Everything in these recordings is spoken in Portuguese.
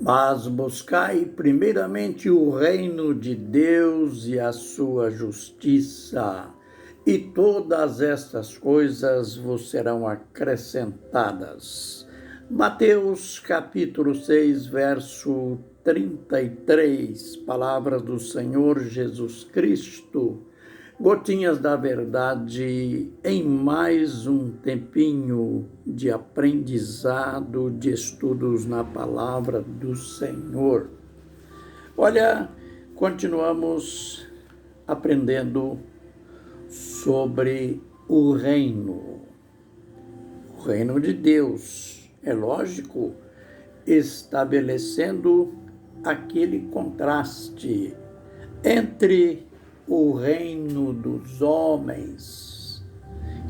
Mas buscai primeiramente o reino de Deus e a sua justiça, e todas estas coisas vos serão acrescentadas. Mateus capítulo 6, verso 33, palavras do Senhor Jesus Cristo. Gotinhas da Verdade em mais um tempinho de aprendizado, de estudos na palavra do Senhor. Olha, continuamos aprendendo sobre o reino de Deus. É lógico, estabelecendo aquele contraste entre o reino dos homens,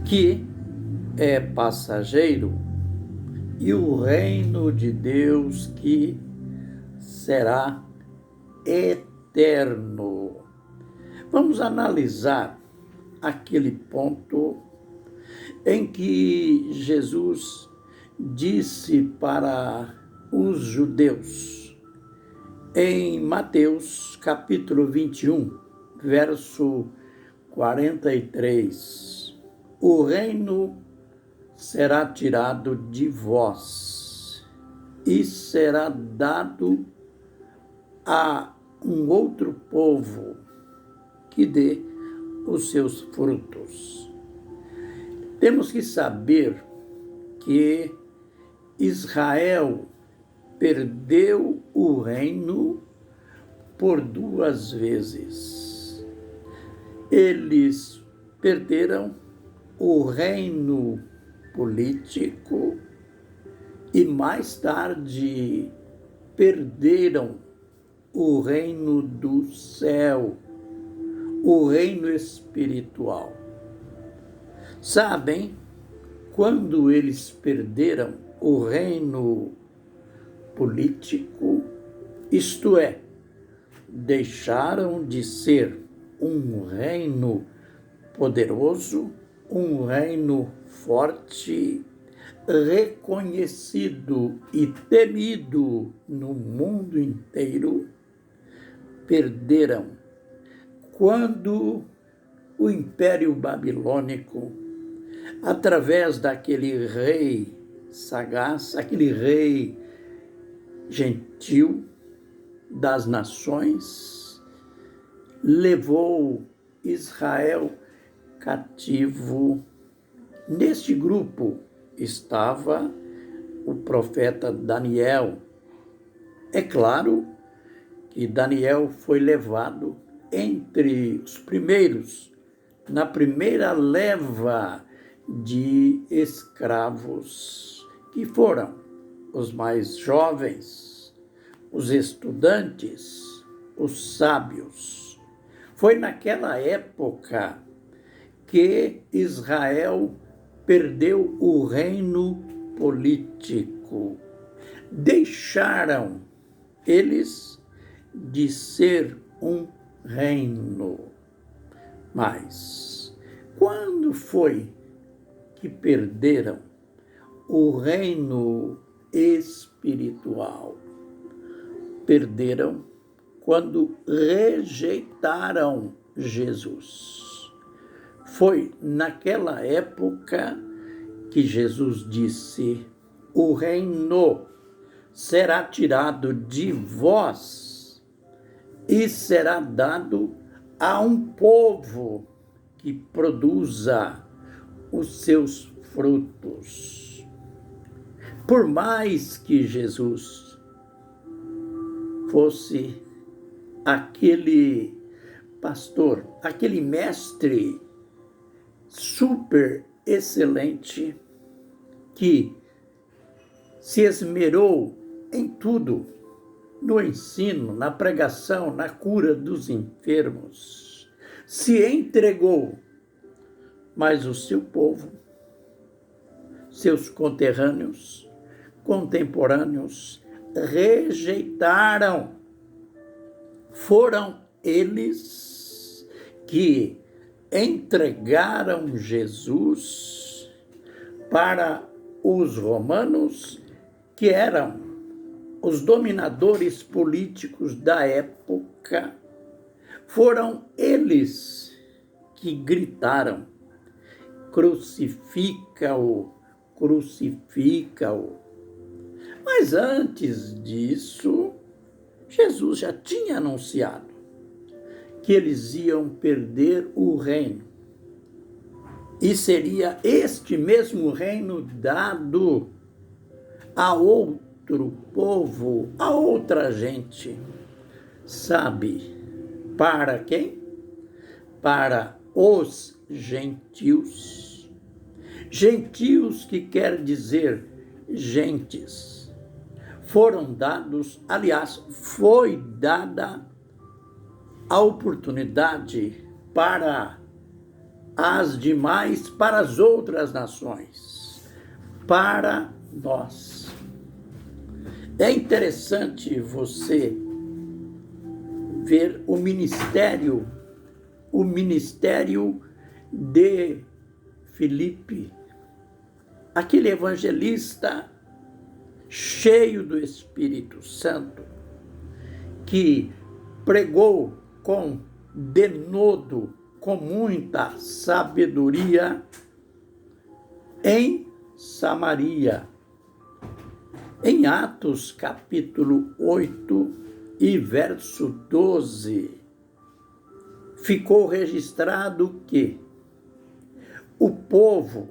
que é passageiro, e o reino de Deus, que será eterno. Vamos analisar aquele ponto em que Jesus disse para os judeus, em Mateus capítulo 21, verso 43, o reino será tirado de vós e será dado a um outro povo que dê os seus frutos. Temos que saber que Israel perdeu o reino por duas vezes. Eles perderam o reino político e mais tarde perderam o reino do céu, o reino espiritual. Sabem, quando eles perderam o reino político, isto é, deixaram de ser um reino poderoso, um reino forte, reconhecido e temido no mundo inteiro, perderam quando o Império Babilônico, através daquele rei sagaz, aquele rei gentil das nações, levou Israel cativo. Neste grupo estava o profeta Daniel. É claro que Daniel foi levado entre os primeiros, na primeira leva de escravos, que foram os mais jovens, os estudantes, os sábios. Foi naquela época que Israel perdeu o reino político. Deixaram eles de ser um reino. Mas quando foi que perderam o reino espiritual? Perderam quando rejeitaram Jesus. Foi naquela época que Jesus disse: o reino será tirado de vós e será dado a um povo que produza os seus frutos. Por mais que Jesus fosse aquele pastor, aquele mestre super excelente que se esmerou em tudo, no ensino, na pregação, na cura dos enfermos, se entregou, mas o seu povo, seus conterrâneos, contemporâneos, rejeitaram. Foram eles que entregaram Jesus, para os romanos, que eram os dominadores políticos da época, foram eles que gritaram: crucifica-o, crucifica-o. Mas antes disso, Jesus já tinha anunciado que eles iam perder o reino. E seria este mesmo reino dado a outro povo, a outra gente. Sabe para quem? Para os gentios. Gentios que quer dizer gentes. Foram dados, aliás, foi dada a oportunidade para as demais, para as outras nações, para nós. É interessante você ver o ministério de Filipe, aquele evangelista cheio do Espírito Santo, que pregou com denodo, com muita sabedoria em Samaria. Em Atos capítulo 8 e verso 12, ficou registrado que o povo,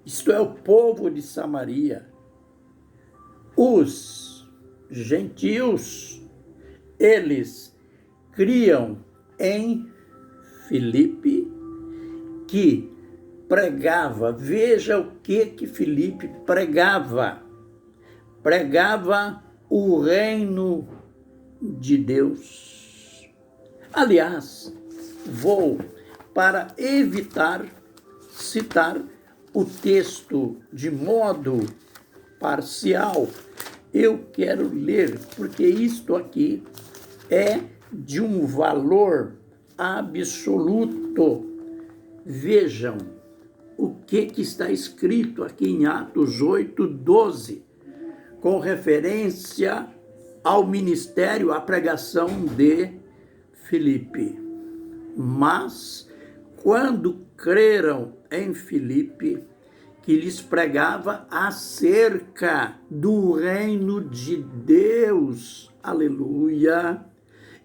isto é, o povo de Samaria, os gentios, eles criam em Filipe, que pregava. Veja o que Filipe pregava. Pregava o reino de Deus. Aliás, vou, para evitar citar o texto de modo parcial, eu quero ler, porque isto aqui é de um valor absoluto. Vejam o que está escrito aqui em Atos 8, 12, com referência ao ministério, à pregação de Filipe. Mas, quando creram em Filipe, que lhes pregava acerca do reino de Deus, aleluia,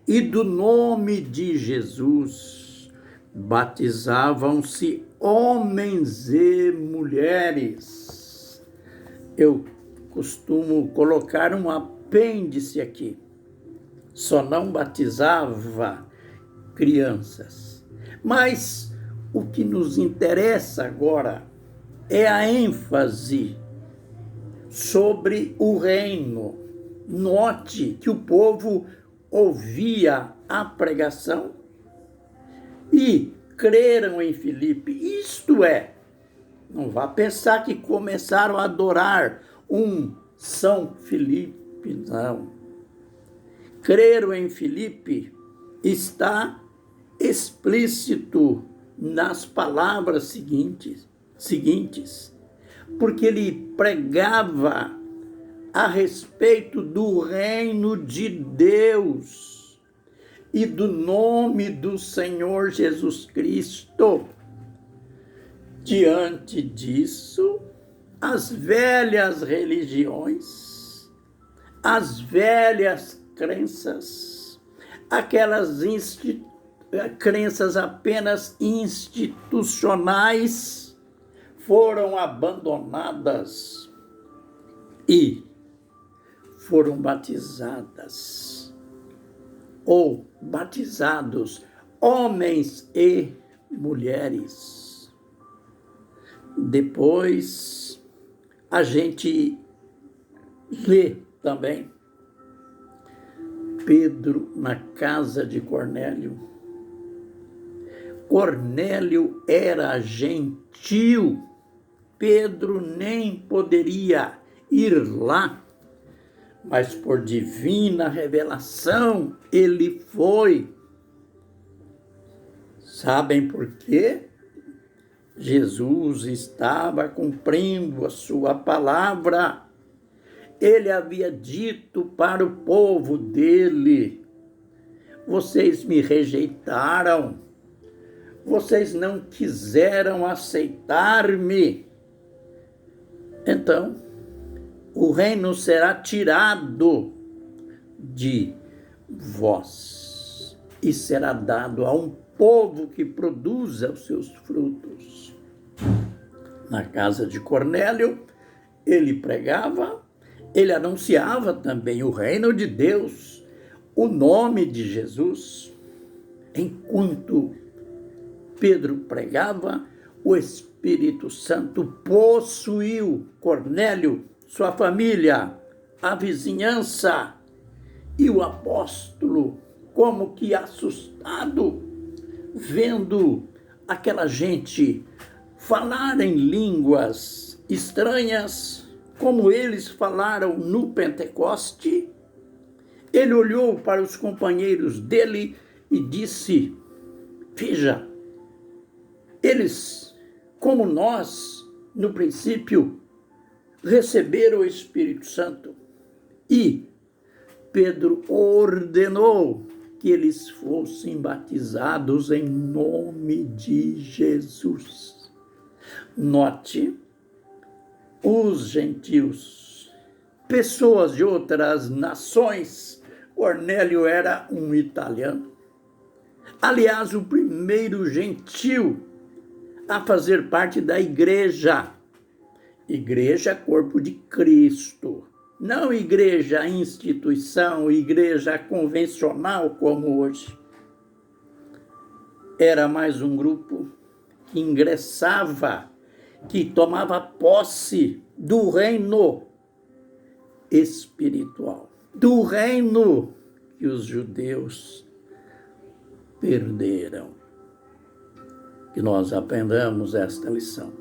e do nome de Jesus, batizavam-se homens e mulheres. Eu costumo colocar um apêndice aqui. Só não batizava crianças. Mas o que nos interessa agora é a ênfase sobre o reino. Note que o povo ouvia a pregação e creram em Filipe. Isto é, não vá pensar que começaram a adorar um São Filipe, não. Creram em Filipe está explícito nas palavras seguintes, porque ele pregava a respeito do reino de Deus e do nome do Senhor Jesus Cristo. Diante disso, as velhas religiões, as velhas crenças, aquelas crenças apenas institucionais, foram abandonadas e foram batizadas ou batizados homens e mulheres. Depois a gente lê também Pedro na casa de Cornélio. Cornélio era gentil. Pedro nem poderia ir lá, mas por divina revelação ele foi. Sabem por quê? Jesus estava cumprindo a sua palavra. ele havia dito para o povo dele: vocês me rejeitaram, vocês não quiseram aceitar-me. Então, o reino será tirado de vós e será dado a um povo que produza os seus frutos. Na casa de Cornélio, ele pregava, ele anunciava também o reino de Deus, o nome de Jesus. Enquanto Pedro pregava, o Espírito Santo possuiu Cornélio, sua família, a vizinhança, e o apóstolo, como que assustado, vendo aquela gente falar em línguas estranhas, como eles falaram no Pentecoste, ele olhou para os companheiros dele e disse: veja, eles, como nós, no princípio, receberam o Espírito Santo. E Pedro ordenou que eles fossem batizados em nome de Jesus. Note, os gentios, pessoas de outras nações. Cornélio era um italiano. Aliás, o primeiro gentil a fazer parte da igreja. Igreja, corpo de Cristo. Não igreja, instituição, igreja convencional como hoje. Era mais um grupo que ingressava, que tomava posse do reino espiritual, do reino que os judeus perderam. Que nós aprendamos esta lição,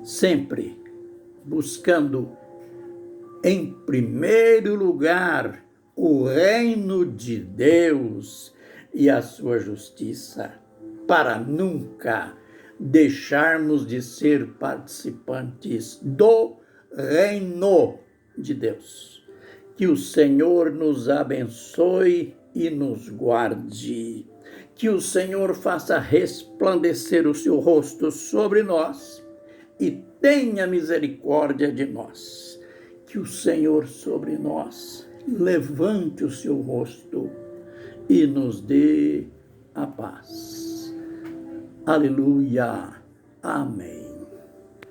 sempre buscando em primeiro lugar o reino de Deus e a sua justiça, para nunca deixarmos de ser participantes do reino de Deus. Que o Senhor nos abençoe e nos guarde. Que o Senhor faça resplandecer o seu rosto sobre nós e tenha misericórdia de nós. Que o Senhor sobre nós levante o seu rosto e nos dê a paz. Aleluia. Amém.